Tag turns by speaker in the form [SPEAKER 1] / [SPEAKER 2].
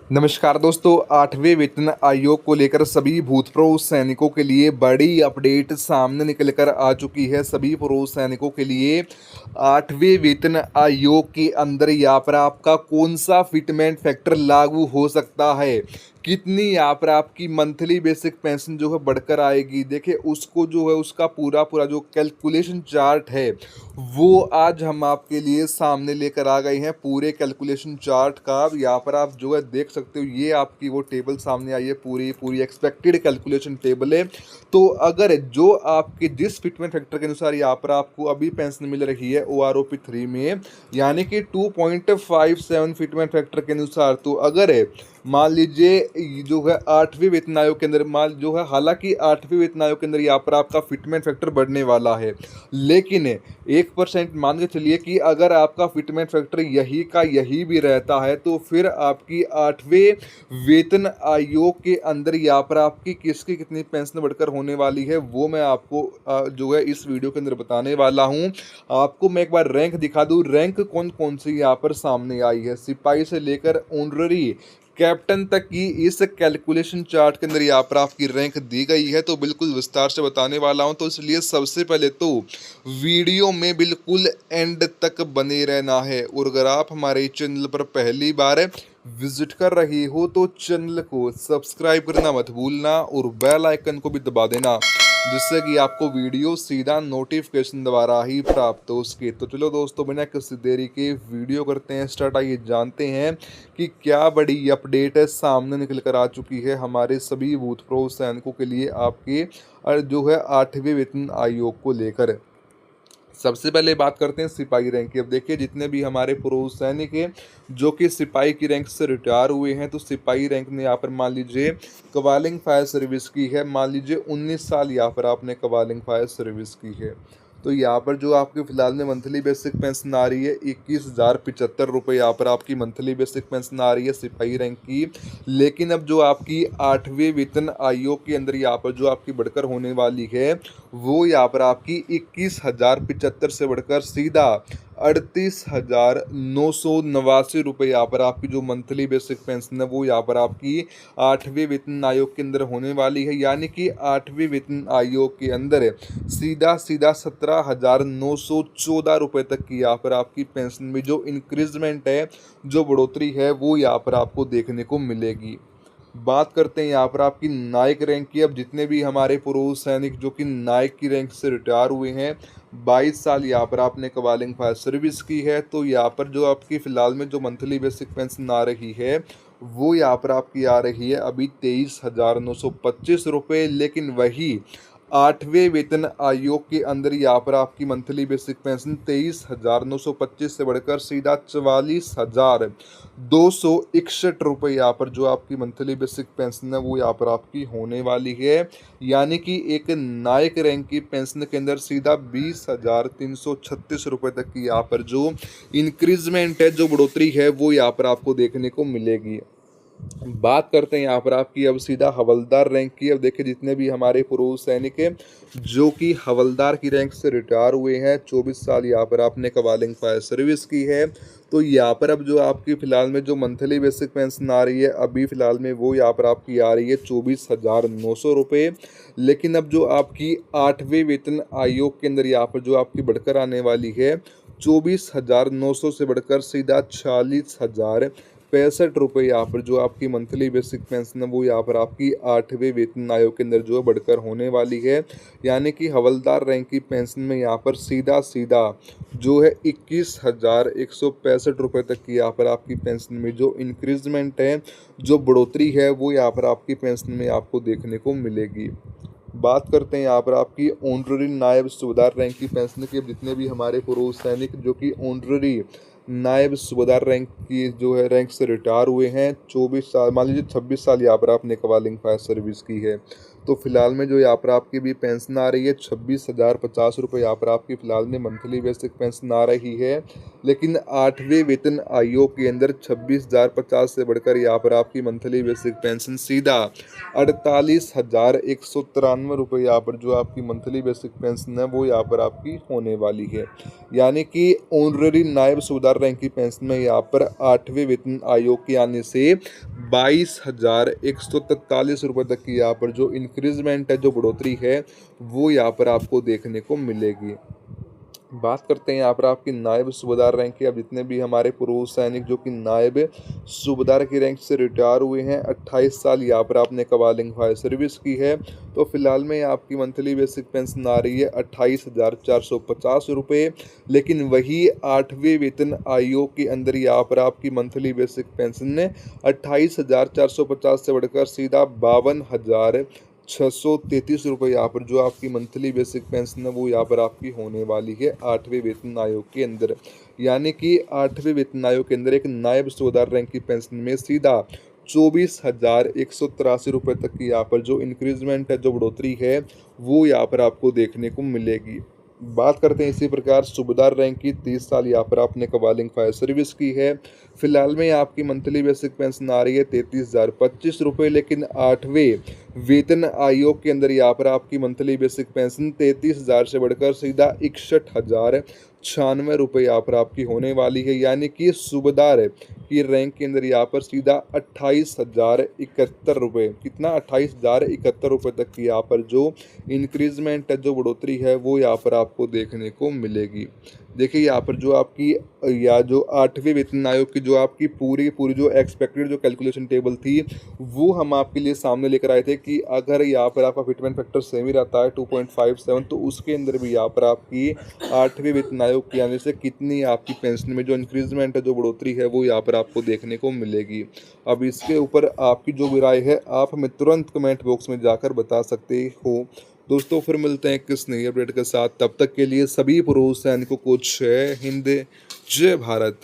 [SPEAKER 1] नमस्कार दोस्तों, 8वें वेतन आयोग को लेकर सभी भूतपूर्व सैनिकों के लिए बड़ी अपडेट सामने निकल कर आ चुकी है। सभी पूर्व सैनिकों के लिए 8वें वेतन आयोग के अंदर यहाँ पर आपका कौन सा फिटमेंट फैक्टर लागू हो सकता है, कितनी यहाँ पर आपकी मंथली बेसिक पेंशन जो है बढ़कर आएगी। देखिए उसको जो है उसका पूरा पूरा जो कैलकुलेशन चार्ट है वो आज हम आपके लिए सामने लेकर आ गए हैं। पूरे कैलकुलेशन चार्ट का यहाँ पर आप जो है देख सकते हो, ये आपकी वो टेबल सामने आई है, पूरी पूरी एक्सपेक्टेड कैलकुलेशन टेबल है। तो अगर जो आपके जिस फिटमेंट फैक्टर के अनुसार यहाँ पर आपको अभी पेंशन मिल रही है OROP 3 में, यानी कि 2.57 फिटमेंट फैक्टर के अनुसार, तो अगर मान लीजिए जो है 8वें वेतन आयोग के अंदर मान जो है, हालांकि 8वें वेतन आयोग के अंदर यहाँ पर आपका फिटमेंट फैक्टर बढ़ने वाला है, लेकिन 1% मान के चलिए कि अगर आपका फिटमेंट फैक्टर यही का यही भी रहता है, तो फिर आपकी 8वें वेतन आयोग के अंदर यहाँ पर आपकी किसकी कितनी पेंशन बढ़कर होने वाली है वो मैं आपको जो है इस वीडियो के अंदर बताने वाला हूँ। आपको मैं एक बार रैंक दिखा दूँ, रैंक कौन कौन सी यहाँ पर सामने आई है। सिपाही से लेकर ऑनररी कैप्टन तक की इस कैलकुलेशन चार्ट के अंदर यहाँ पर आपकी रैंक दी गई है, तो बिल्कुल विस्तार से बताने वाला हूँ। तो इसलिए सबसे पहले तो वीडियो में बिल्कुल एंड तक बने रहना है, और अगर आप हमारे चैनल पर पहली बार विजिट कर रही हो तो चैनल को सब्सक्राइब करना मत भूलना और बेल आइकन को भी दबा देना, जिससे कि आपको वीडियो सीधा नोटिफिकेशन द्वारा ही प्राप्त हो सके। तो चलो दोस्तों, बिना किसी देरी के वीडियो करते हैं स्टार्ट। आइए जानते हैं कि क्या बड़ी अपडेट है सामने निकल कर आ चुकी है हमारे सभी भूतपूर्व सैनिकों के लिए आपके जो है 8वें वेतन आयोग को लेकर। सबसे पहले बात करते हैं सिपाही रैंक की। अब देखिए जितने भी हमारे पूर्व सैनिक हैं जो कि सिपाही की रैंक से रिटायर हुए हैं, तो सिपाही रैंक ने यहाँ पर मान लीजिए कवालिंग फायर सर्विस की है, मान लीजिए 19 साल यहाँ पर आपने कवालिंग फायर सर्विस की है, तो यहाँ पर जो आपके फिलहाल में मंथली बेसिक पेंशन आ रही है 21,075 रुपये यहाँ पर आपकी मंथली बेसिक पेंशन आ रही है सिपाही रैंक की। लेकिन अब जो आपकी 8वें वेतन आयोग के अंदर यहाँ पर जो आपकी बढ़कर होने वाली है वो यहाँ पर आपकी 21,075 से बढ़कर सीधा 38,989 रुपये यहाँ पर आपकी जो मंथली बेसिक पेंशन है वो यहाँ पर आपकी 8वें वेतन आयोग के अंदर होने वाली है। यानी कि 8वें वेतन आयोग के अंदर सीधा सीधा 17,914 रुपये तक की यहाँ पर आपकी पेंशन में जो इंक्रीजमेंट है, जो बढ़ोतरी है, वो यहाँ पर आपको देखने को मिलेगी। बात करते हैं यहाँ पर आपकी नायक रैंक की। अब जितने भी हमारे पूर्व सैनिक जो कि नायक की रैंक से रिटायर हुए हैं, 22 साल यहाँ पर आपने कवालिंग फायर सर्विस की है, तो यहाँ पर जो आपकी फ़िलहाल में जो मंथली बेसिक पेंशन आ रही है वो यहाँ पर आपकी आ रही है अभी 23,925 रुपये। लेकिन वही 8वें वेतन आयोग के अंदर यहाँ पर आपकी मंथली बेसिक पेंशन 23,925 से बढ़कर सीधा 44,261 रुपये यहाँ पर जो आपकी मंथली बेसिक पेंशन है वो यहाँ पर आपकी होने वाली है। यानी कि एक नायक रैंक की पेंशन के अंदर सीधा 20,336 रुपये तक की यहाँ पर जो इंक्रीजमेंट है, जो बढ़ोतरी है, वो यहाँ पर आपको देखने को मिलेगी। बात करते हैं यहाँ पर आपकी अब सीधा हवलदार रैंक की। अब देखिए जितने भी हमारे पूर्व सैनिक हैं जो कि हवलदार की रैंक से रिटायर हुए हैं, 24 साल यहाँ पर आपने कवालिंग फायर सर्विस की है, तो यहाँ पर अब जो आपकी फ़िलहाल में जो मंथली बेसिक पेंशन आ रही है अभी फ़िलहाल में वो यहाँ पर आपकी आ रही है 24,900 रुपये। लेकिन अब जो आपकी 8वें वेतन आयोग के अंदर यहाँ पर जो आपकी बढ़कर आने वाली है 24,900 से बढ़कर सीधा 46,065 रुपये यहाँ पर जो आपकी मंथली बेसिक पेंशन है वो यहाँ पर आपकी 8वें वेतन आयोग के अंदर जो है बढ़कर होने वाली है। यानी कि हवलदार रैंक की पेंशन में यहाँ पर सीधा सीधा जो है 21,165 रुपये तक की यहाँ पर आपकी पेंशन में जो इंक्रीजमेंट है, जो बढ़ोतरी है, वो यहाँ पर आपकी पेंशन में आपको देखने को मिलेगी। बात करते हैं यहाँ पर आपकी ऑनररी नायब सूबेदार रैंक की पेंशन की। अब जितने भी हमारे पूर्व सैनिक जो कि ऑनररी नायब सूबेदार रैंक की जो है रैंक से रिटायर हुए हैं, 24 साल मान लीजिए 26 साल यहाँ पर आपने कवालिंग फायर सर्विस की है, तो फिलहाल में जो यहाँ पर आपकी भी पेंशन आ रही है 26,050 रुपये यहाँ पर आपकी फिलहाल में मंथली बेसिक पेंशन आ रही है। लेकिन 8वें वेतन आयोग के अंदर 26,050 से बढ़कर यहाँ पर आपकी मंथली बेसिक पेंशन सीधा 48,193 रुपये यहाँ पर जो आपकी मंथली बेसिक पेंशन है वो यहाँ पर आपकी होने वाली है। यानी कि ऑनरेरी नायब सूबेदार रैंक की पेंशन में यहाँ पर 8वें वेतन आयोग के आने से 22,143 रुपये तक की यहाँ पर जो इंक्रीजमेंट है, जो बढ़ोतरी है, वो यहाँ पर आपको देखने को मिलेगी। बात करते हैं यहाँ पर आपकी नायब सूबेदार रैंक की। अब जितने भी हमारे पूर्व सैनिक जो कि नायब सूबेदार की रैंक से रिटायर हुए हैं, 28 साल यहाँ पर आपने कवालिंग फायर सर्विस की है, तो फिलहाल में आपकी मंथली बेसिक पेंशन आ रही है 28,450 रुपये। लेकिन वही 8वें वेतन आयोग के अंदर यहाँ पर आपकी मंथली बेसिक पेंशन ने 28,450 से बढ़कर सीधा 52,633 रुपये यहाँ पर जो आपकी मंथली बेसिक पेंशन है वो यहाँ पर आपकी होने वाली है 8वें वेतन आयोग के अंदर। यानी कि 8वें वेतन आयोग के अंदर एक नायब सूबेदार रैंक की पेंशन में सीधा 24,183 रुपये तक की यहाँ पर जो इंक्रीजमेंट है, जो बढ़ोतरी है, वो यहाँ पर आपको देखने को मिलेगी। बात करते हैं इसी प्रकार सूबेदार रैंक की। 30 साल यहाँ पर आपने कवालिंग फायर सर्विस की है। फिलहाल में आपकी मंथली बेसिक पेंशन आ रही है 33,025 रुपये। लेकिन 8वें वेतन आयोग के अंदर यहाँ पर आपकी मंथली बेसिक पेंशन 33,000 से बढ़कर सीधा 61,096 रुपये यहाँ पर आपकी होने वाली है। यानी कि सूबेदार की रैंक के अंदर यहाँ पर सीधा 28,071 रुपये, कितना 28,071 रुपये तक की यहाँ पर जो इंक्रीजमेंट है, जो बढ़ोतरी है, वो यहाँ पर आपको देखने को मिलेगी। देखिए यहाँ पर जो आपकी या जो 8वें वेतन आयोग की जो आपकी पूरी जो एक्सपेक्टेड जो कैलकुलेशन टेबल थी, वो हम आपके लिए सामने लेकर आए थे कि अगर यहाँ पर आपका फिटमेंट फैक्टर सेम ही रहता है 2.57, तो उसके अंदर भी यहाँ पर आपकी 8वें वेतन आयोग के आने से कितनी आपकी पेंशन में जो इंक्रीजमेंट है, जो बढ़ोतरी है, वो यहाँ पर आपको देखने को मिलेगी। अब इसके ऊपर आपकी जो भी राय है आप हमें तुरंत कमेंट बॉक्स में जाकर बता सकते हो। दोस्तों फिर मिलते हैं किस नई अपडेट के साथ, तब तक के लिए सभी पूर्व सैनिकों को जय हिंद, जय भारत।